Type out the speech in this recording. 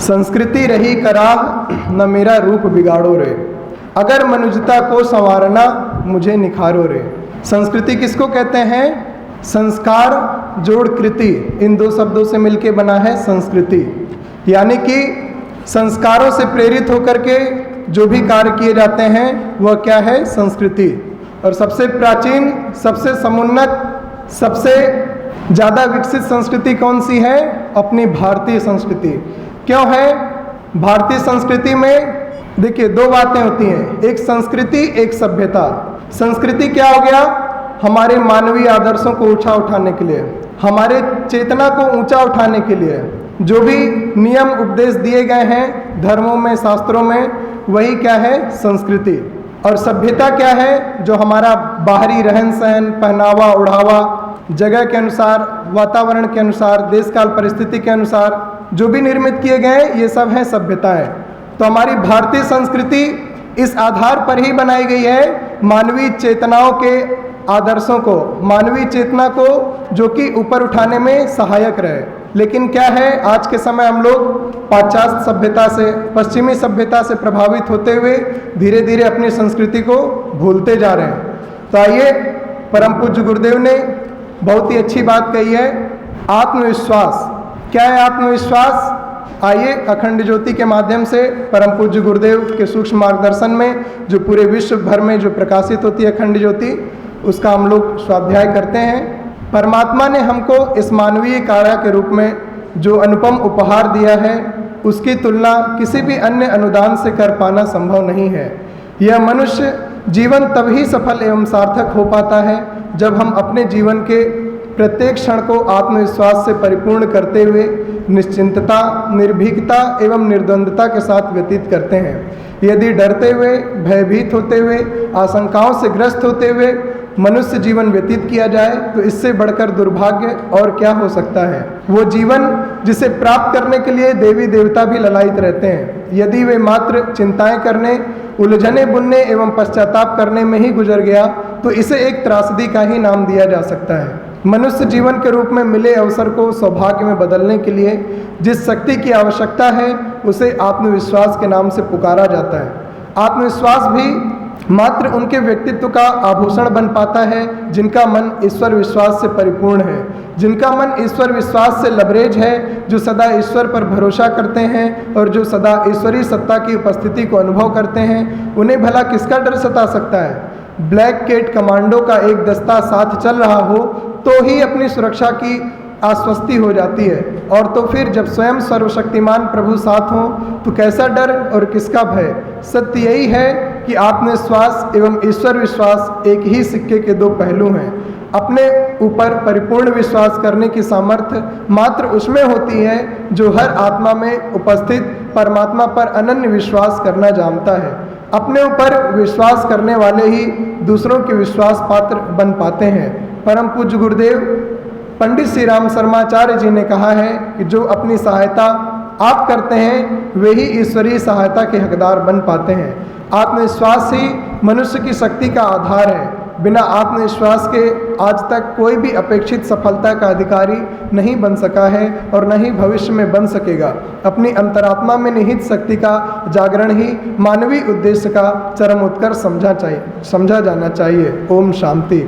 संस्कृति रही कराह न मेरा रूप बिगाड़ो रे, अगर मनुजता को संवारना मुझे निखारो रे। संस्कृति किसको कहते हैं? संस्कार जोड़ कृति, इन दो शब्दों से मिलके बना है संस्कृति। यानी कि संस्कारों से प्रेरित होकर के जो भी कार्य किए जाते हैं वह क्या है? संस्कृति। और सबसे प्राचीन, सबसे समुन्नत, सबसे ज़्यादा विकसित संस्कृति कौन सी है? अपनी भारतीय संस्कृति। क्यों है? भारतीय संस्कृति में देखिए दो बातें होती हैं, एक संस्कृति, एक सभ्यता। संस्कृति क्या हो गया? हमारे मानवीय आदर्शों को ऊंचा उठाने के लिए, हमारे चेतना को ऊंचा उठाने के लिए जो भी नियम उपदेश दिए गए हैं धर्मों में, शास्त्रों में, वही क्या है? संस्कृति। और सभ्यता क्या है? जो हमारा बाहरी रहन सहन, पहनावा ओढ़ावा, जगह के अनुसार, वातावरण के अनुसार, देश काल परिस्थिति के अनुसार जो भी निर्मित किए गए, ये सब हैं सभ्यताएं। तो हमारी भारतीय संस्कृति इस आधार पर ही बनाई गई है, मानवीय चेतनाओं के आदर्शों को, मानवीय चेतना को जो कि ऊपर उठाने में सहायक रहे। लेकिन क्या है, आज के समय हम लोग पाश्चात्य सभ्यता से, पश्चिमी सभ्यता से प्रभावित होते हुए धीरे धीरे अपनी संस्कृति को भूलते जा रहे हैं। तो आइए, परम पूज्य गुरुदेव ने बहुत ही अच्छी बात कही है, आत्मविश्वास। क्या है आत्मविश्वास? आइए अखंड ज्योति के माध्यम से परम पूज्य गुरुदेव के सूक्ष्म मार्गदर्शन में जो पूरे विश्व भर में जो प्रकाशित होती है अखंड ज्योति, उसका हम लोग स्वाध्याय करते हैं। परमात्मा ने हमको इस मानवीय कार्य के रूप में जो अनुपम उपहार दिया है, उसकी तुलना किसी भी अन्य अनुदान से कर पाना संभव नहीं है। यह मनुष्य जीवन तभी सफल एवं सार्थक हो पाता है जब हम अपने जीवन के प्रत्येक क्षण को आत्मविश्वास से परिपूर्ण करते हुए निश्चिंतता, निर्भीकता एवं निर्द्वंदता के साथ व्यतीत करते हैं। यदि डरते हुए, भयभीत होते हुए, आशंकाओं से ग्रस्त होते हुए मनुष्य जीवन व्यतीत किया जाए तो इससे बढ़कर दुर्भाग्य और क्या हो सकता है? वो जीवन जिसे प्राप्त करने के लिए देवी देवता भी ललायित रहते हैं, यदि वे मात्र चिंताएं करने, उलझने बुनने एवं पश्चाताप करने में ही गुजर गया तो इसे एक त्रासदी का ही नाम दिया जा सकता है। मनुष्य जीवन के रूप में मिले अवसर को सौभाग्य में बदलने के लिए जिस शक्ति की आवश्यकता है उसे आत्मविश्वास के नाम से पुकारा जाता है। आत्मविश्वास भी मात्र उनके व्यक्तित्व का आभूषण बन पाता है जिनका मन ईश्वर विश्वास से परिपूर्ण है, जिनका मन ईश्वर विश्वास से लबरेज है, जो सदा ईश्वर पर भरोसा करते हैं और जो सदा ईश्वरीय सत्ता की उपस्थिति को अनुभव करते हैं। उन्हें भला किसका डर सता सकता है? ब्लैक कैट कमांडो का एक दस्ता साथ चल रहा हो तो ही अपनी सुरक्षा की आश्वस्ति हो जाती है, और तो फिर जब स्वयं सर्वशक्तिमान प्रभु साथ हों तो कैसा डर और किसका भय? सत्य यही है कि आत्मविश्वास एवं ईश्वर विश्वास एक ही सिक्के के दो पहलू हैं। अपने ऊपर परिपूर्ण विश्वास करने की सामर्थ्य मात्र उसमें होती है जो हर आत्मा में उपस्थित परमात्मा पर अनन्य विश्वास करना जानता है। अपने ऊपर विश्वास करने वाले ही दूसरों के विश्वास पात्र बन पाते हैं। परम पूज्य गुरुदेव पंडित श्री राम शर्माचार्य जी ने कहा है कि जो अपनी सहायता आप करते हैं वे ही ईश्वरीय सहायता के हकदार बन पाते हैं। आत्मविश्वास ही मनुष्य की शक्ति का आधार है। बिना आत्मविश्वास के आज तक कोई भी अपेक्षित सफलता का अधिकारी नहीं बन सका है और न ही भविष्य में बन सकेगा। अपनी अंतरात्मा में निहित शक्ति का जागरण ही मानवीय उद्देश्य का चरम उत्कर्ष समझा जाना चाहिए। ओम शांति।